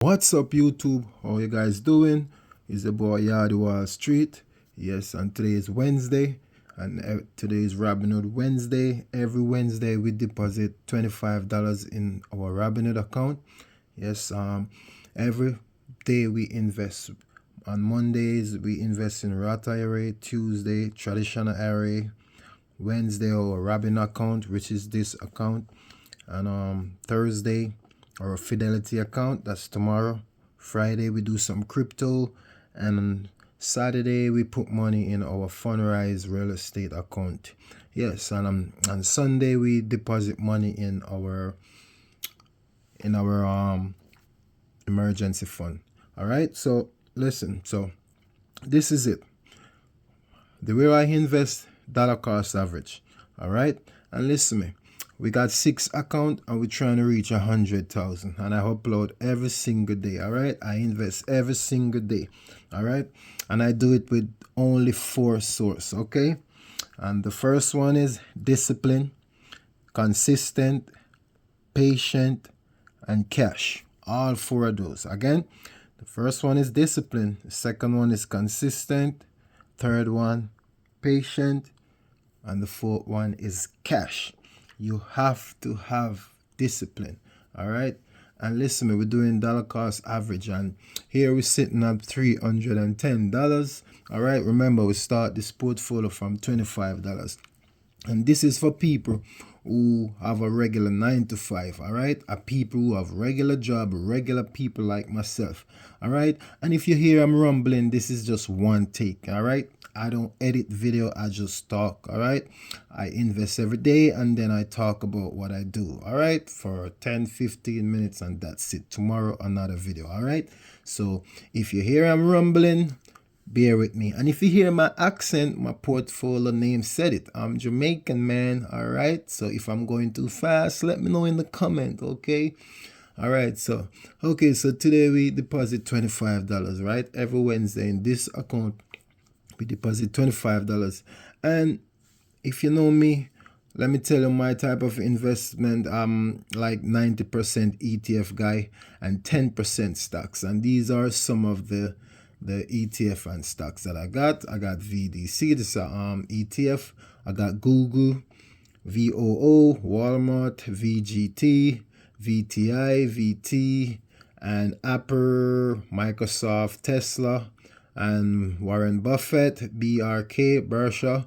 What's up, YouTube? How you guys doing? It's the boy Yardy Wall Street. Yes, and today is Wednesday, and today is Robinhood Wednesday. Every Wednesday we deposit $25 in our Robinhood account. Yes, every day we invest. On Mondays we invest in Roth IRA, Tuesday traditional IRA, Wednesday our Robin account, which is this account, and Thursday our Fidelity account, that's tomorrow. Friday we do some crypto, and on Saturday we put money in our Fundrise real estate account. Yes, and on Sunday we deposit money in our emergency fund. All right, so listen, so this is it. The way I invest, dollar cost average. All right, and listen to me. We got 6 accounts and we're trying to reach 100,000, and I upload every single day. All right, I invest every single day. All right, and I do it with only 4 sources. Okay, and the first one is discipline, consistent, patient, and cash. All 4 of those. Again, the first one is discipline, the second one is consistent, third one patient, and the fourth one is cash. You have to have discipline. All right, and listen to me, we're doing dollar cost average, and here we're sitting at $310. All right, remember we start this portfolio from $25, and this is for people who have a regular 9 to 5. All right, are people who have regular job, regular people like myself. All right, and if you hear I'm rumbling, this is just one take. All right, I don't edit video, I just talk. All right, I invest every day and then I talk about what I do. All right, for 10-15 minutes, and that's it. Tomorrow another video. All right, so if you hear I'm rumbling, bear with me. And if you hear my accent, my portfolio name said it. I'm Jamaican, man. All right, so if I'm going too fast, let me know in the comment. Okay, all right, so today we deposit $25, right? Every Wednesday in this account we deposit $25. And if you know me, let me tell you my type of investment. I'm like 90% ETF guy and 10% stocks. And these are some of the ETF and stocks that I got. I got VDC, this is a ETF. I got Google, VOO, Walmart, VGT, VTI, VT, and Apple, Microsoft, Tesla, and Warren Buffett, BRK, Berkshire,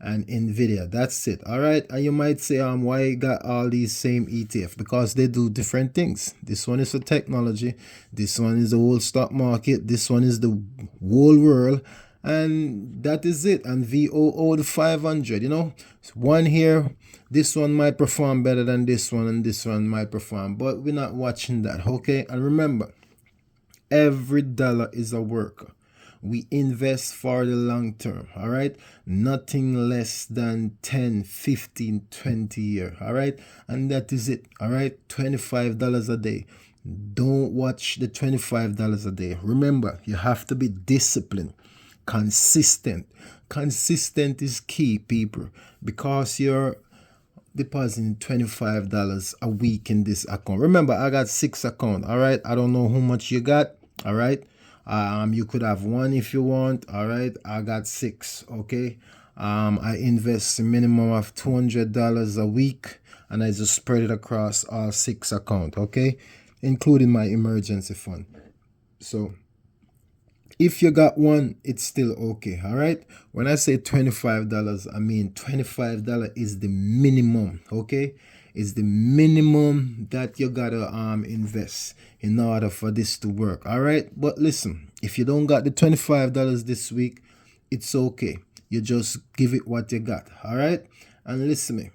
and Nvidia. That's it. All right, and you might say, why you got all these same ETF? Because they do different things. This one is for technology, this one is the whole stock market, this one is the whole world, and that is it. And VOO, the 500, one here, this one might perform better than this one, and this one might perform, but we're not watching that. Okay, and remember, every dollar is a worker. We invest for the long term. All right, nothing less than 10, 15, 20 years. All right, and that is it. All right, $25 a day. Don't watch the $25 a day. Remember, you have to be disciplined, consistent. Consistent is key, people, because you're depositing $25 a week in this account. Remember, I got 6 accounts. All right, I don't know how much you got. All right, you could have 1 if you want. All right, I got 6. Okay, I invest a minimum of $200 a week, and I just spread it across all 6 accounts. Okay, including my emergency fund. So if you got 1, it's still okay. All right, when I say $25, I mean $25 is the minimum. Okay, is the minimum that you gotta invest in order for this to work. All right, but listen, if you don't got the $25 this week, it's okay. You just give it what you got. All right, and listen me,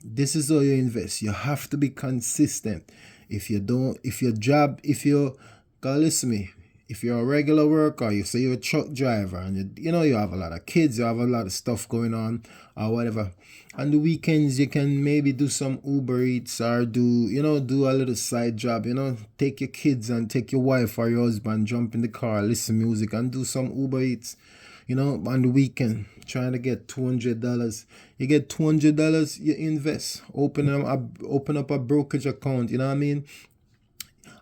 this is how you invest. You have to be consistent. If you don't, if your job, if you, God, listen me, if you're a regular worker, you say you're a truck driver, and you have a lot of kids, you have a lot of stuff going on or whatever, on the weekends you can maybe do some Uber Eats or do a little side job, take your kids and take your wife or your husband, jump in the car, listen music and do some Uber Eats, on the weekend, trying to get $200. You get $200, you invest, open up a brokerage account, you know what I mean?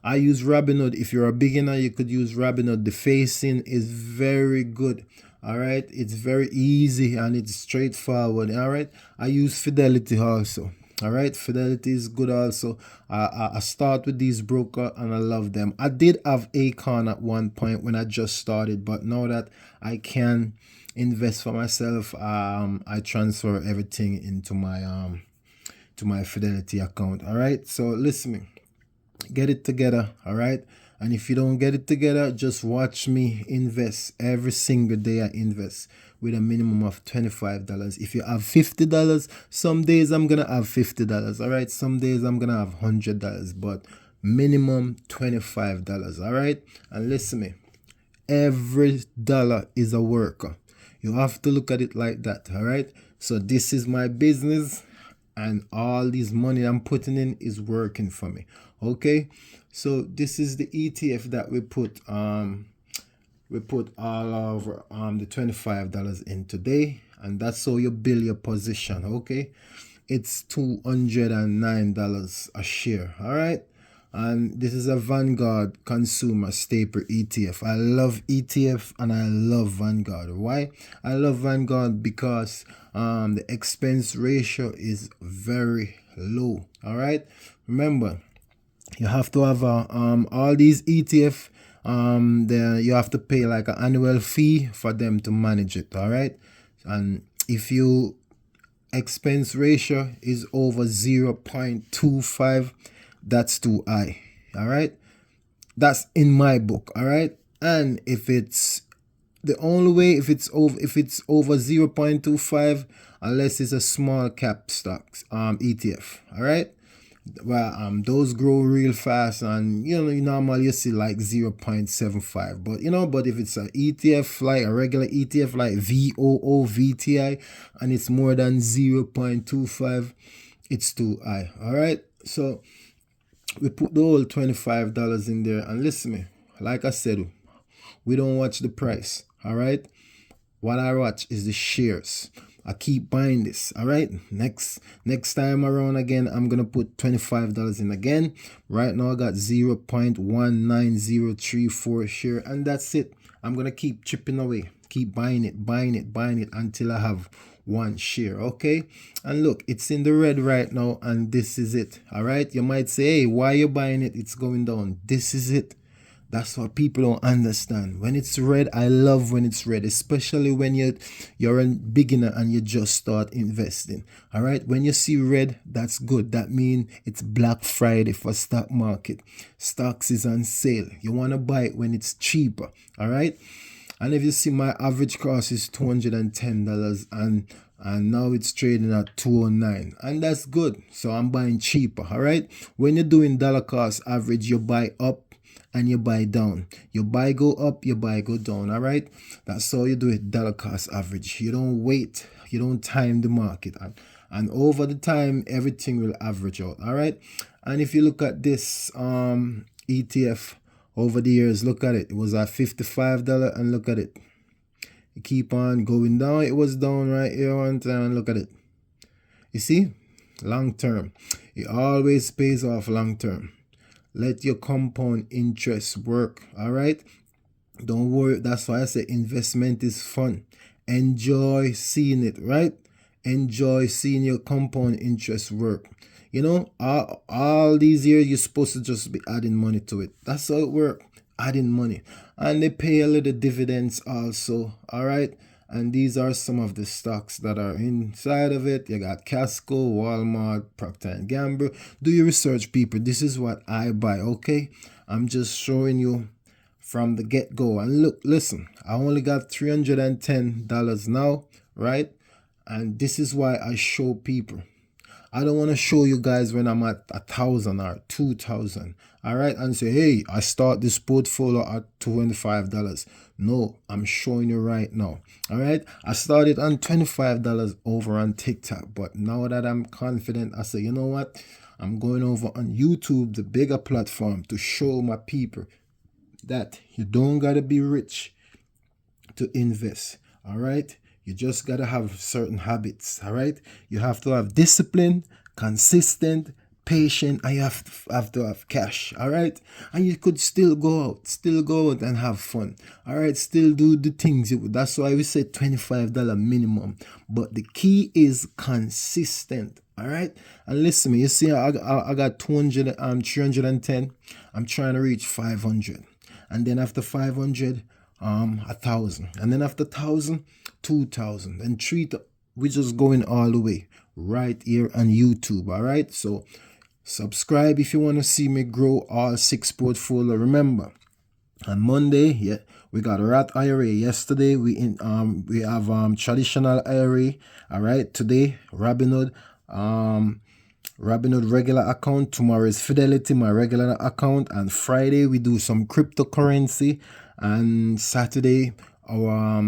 I use Robinhood. If you're a beginner, you could use Robinhood. The facing is very good. All right, it's very easy and it's straightforward. All right, I use Fidelity also. All right, Fidelity is good also. I start with these broker and I love them. I did have Acorn at one point when I just started, but now that I can invest for myself, I transfer everything into my Fidelity account. All right, so listen, get it together. All right, and if you don't get it together, just watch me invest. Every single day I invest with a minimum of $25. If you have $50, some days I'm gonna have $50. All right, some days I'm gonna have $100, but minimum $25. All right, and listen me, every dollar is a worker. You have to look at it like that. All right, so this is my business and all this money I'm putting in is working for me. Okay, so this is the ETF that we put all of the $25 in today, and that's how you build your position. Okay, it's $209 a share. All right, and this is a Vanguard consumer staple ETF. I love ETF and I love Vanguard. Why? I love Vanguard because the expense ratio is very low. All right, remember, you have to have all these ETF. Then you have to pay like an annual fee for them to manage it. All right, and if you expense ratio is over 0.25, that's too high. All right, that's in my book. All right, and if it's the only way, if it's over 0.25, unless it's a small cap stocks ETF. All right, well, those grow real fast, and normally you see like 0.75, but but if it's an ETF, like a regular ETF like VOOVTI, and it's more than 0.25, it's too high. All right, so we put the whole $25 in there, and listen me, like I said, we don't watch the price. All right, what I watch is the shares. I keep buying this. All right, next time around again, I'm gonna put $25 in again. Right now I got 0.19034 share, and that's it. I'm gonna keep chipping away, keep buying it until I have one share. Okay, and look, it's in the red right now, and this is it. All right, you might say, hey, why are you buying it? It's going down. This is it. That's what people don't understand. When it's red, I love when it's red, especially when you're a beginner and you just start investing. All right, when you see red, that's good. That means it's Black Friday for stock market. Stocks is on sale. You want to buy it when it's cheaper. All right, and if you see, my average cost is $210, and now it's trading at 209, and that's good. So I'm buying cheaper. All right, when you're doing dollar cost average, you buy up and you buy down. You buy go up, you buy go down. All right, that's how you do it. Dollar cost average. You don't wait, you don't time the market, and over the time everything will average out. All right, and if you look at this ETF over the years, look at it. It was at $55, and look at it. You keep on going down. It was down right here one time, and look at it. You see, long term, it always pays off long term. Let your compound interest work. All right, don't worry. That's why I say investment is fun. Enjoy seeing it, right? Enjoy seeing your compound interest work. All these years you're supposed to just be adding money to it. That's how it works. Adding money, and they pay a little dividends also. All right, and these are some of the stocks that are inside of it. You got Casco, Walmart, Procter & Gamble. Do your research, people. This is what I buy, okay? I'm just showing you from the get-go. And look, listen, I only got $310 now, right? And this is why I show people. I don't want to show you guys when I'm at 1,000 or 2,000. All right, and say, hey, I start this portfolio at $25. No, I'm showing you right now. All right, I started on $25 over on TikTok, but now that I'm confident, I say, you know what? I'm going over on YouTube, the bigger platform, to show my people that you don't gotta be rich to invest. All right, you just gotta have certain habits. All right, you have to have discipline, consistent, patient, and you have to have cash. All right, and you could still go out and have fun. All right, still do the things you. That's why we say $25 minimum. But the key is consistent. All right, and listen to me. You see, I got 200, 310. I'm trying to reach 500, and then after 500, 1,000, and then after 1,000, 2,000, and we're just going all the way right here on YouTube. All right, so subscribe if you want to see me grow all 6 portfolio. Remember, on Monday, yeah, we got Roth IRA. Yesterday we have traditional IRA. All right, today Robinhood, Robinhood regular account. Tomorrow is Fidelity, my regular account, and Friday we do some cryptocurrency, and Saturday our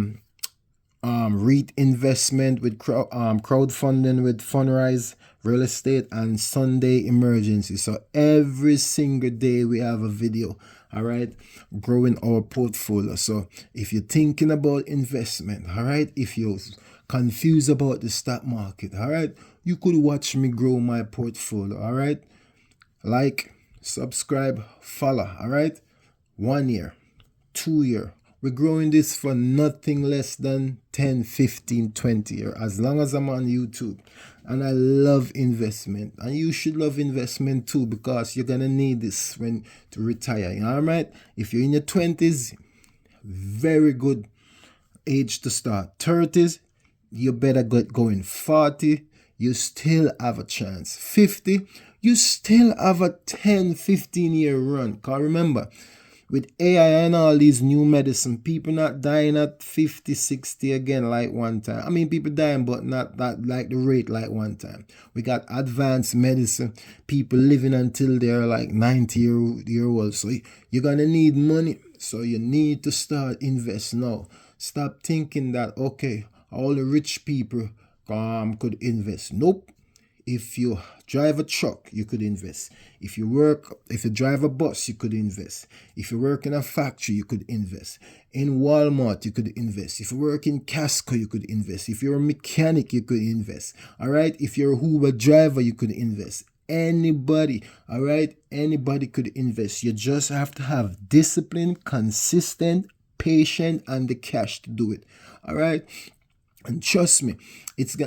REIT investment with crowdfunding with Fundrise real estate, and Sunday emergency. So every single day we have a video. All right, growing our portfolio. So if you're thinking about investment, all right, if you're confused about the stock market, all right, you could watch me grow my portfolio. All right, like, subscribe, follow. All right, 1 year, 2 year. We're growing this for nothing less than 10, 15, 20 years, as long as I'm on YouTube. And I love investment. And you should love investment too, because you're going to need this when to retire. All right? If you're in your 20s, very good age to start. 30s, you better get going. 40, you still have a chance. 50, you still have a 10, 15-year run. Because remember, with AI and all these new medicine, people not dying at 50, 60 again like one time. I mean, people dying, but not that like the rate like one time. We got advanced medicine, people living until they're like 90 year old. So you're going to need money. So you need to start invest now. Stop thinking that, okay, all the rich people could invest. Nope. If you drive a truck, you could invest. If you drive a bus, you could invest. If you work in a factory, you could invest. In Walmart, you could invest. If you work in Casco, you could invest. If you're a mechanic, you could invest. All right. If you're a Uber driver, you could invest. Anybody, all right, anybody could invest. You just have to have discipline, consistent, patient, and the cash to do it. All right. And trust me,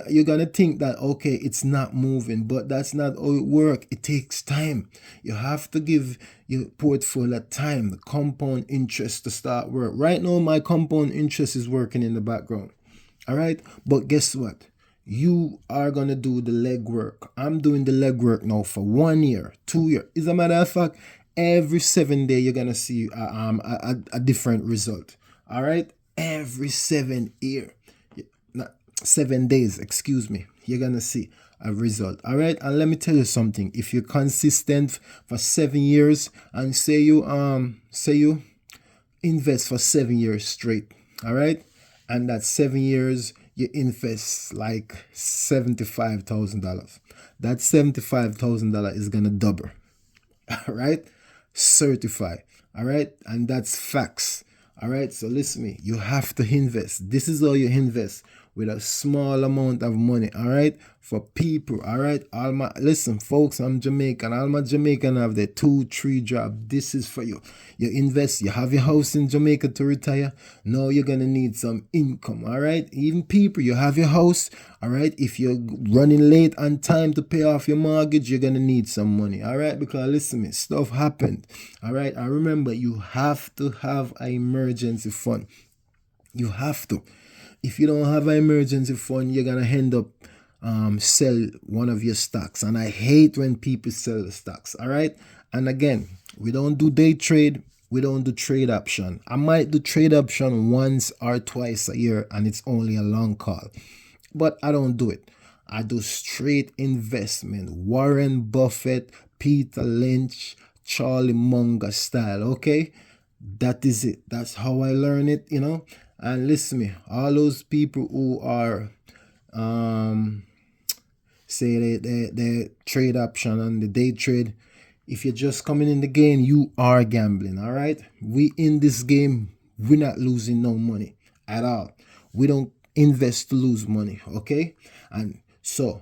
you're gonna think that, okay, it's not moving, but that's not how it works. It takes time. You have to give your portfolio time, the compound interest to start work. Right now, my compound interest is working in the background. All right, but guess what? You are gonna do the legwork. I'm doing the legwork now for 1 year, 2 years. As a matter of fact, every 7 days you're gonna see a different result. All right, every 7 days, excuse me, you're gonna see a result. All right, and let me tell you something. If you're consistent for 7 years, and say you invest for 7 years straight, all right, and that 7 years you invest like $75,000, that $75,000 is gonna double. All right, certified. All right, and that's facts. All right, so listen to me, you have to invest. This is how you invest, with a small amount of money. All right, for people. All right, listen, folks, I'm Jamaican. All my Jamaican have their 2-3 job. This is for you. You invest. You have your house in Jamaica to retire. Now you're gonna need some income. All right, even people, you have your house. All right, if you're running late on time to pay off your mortgage, you're gonna need some money. All right, because listen, me, stuff happened. All right, and remember, you have to have an emergency fund. You have to. If you don't have an emergency fund, you're gonna end up sell one of your stocks. And I hate when people sell the stocks. All right, and again, we don't do day trade. We don't do trade option. I might do trade option once or twice a year, and it's only a long call, but I don't do it. I do straight investment. Warren Buffett, Peter Lynch, Charlie Munger style. Okay, that is it. That's how I learn it. And listen to me, all those people who are say they trade option and the day trade, if you're just coming in the game, you are gambling. All right, we in this game, we're not losing no money at all. We don't invest to lose money. Okay, and so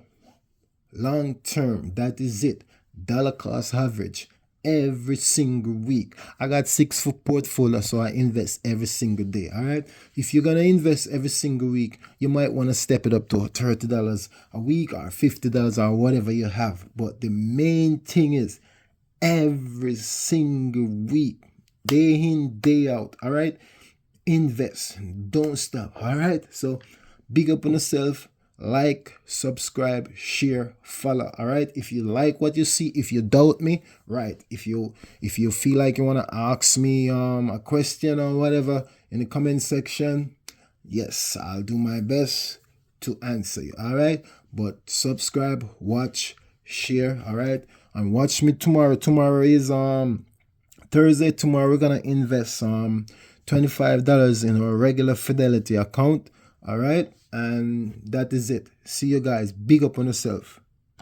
long term, that is it. dollar cost average every single week. I got 6 foot portfolio, so I invest every single day. All right. If you're gonna invest every single week, you might want to step it up to $30 a week or $50 or whatever you have. But the main thing is every single week, day in, day out. All right. Invest. Don't stop. All right. So big up on yourself. Like, subscribe, share, follow. All right. If you like what you see, if you doubt me, right. If you feel like you want to ask me a question or whatever in the comment section, yes, I'll do my best to answer you. All right. But subscribe, watch, share. All right. And watch me tomorrow. Tomorrow is Thursday. Tomorrow we're gonna invest $25 in our regular Fidelity account. All right. And that is it. See you guys. Big up on yourself.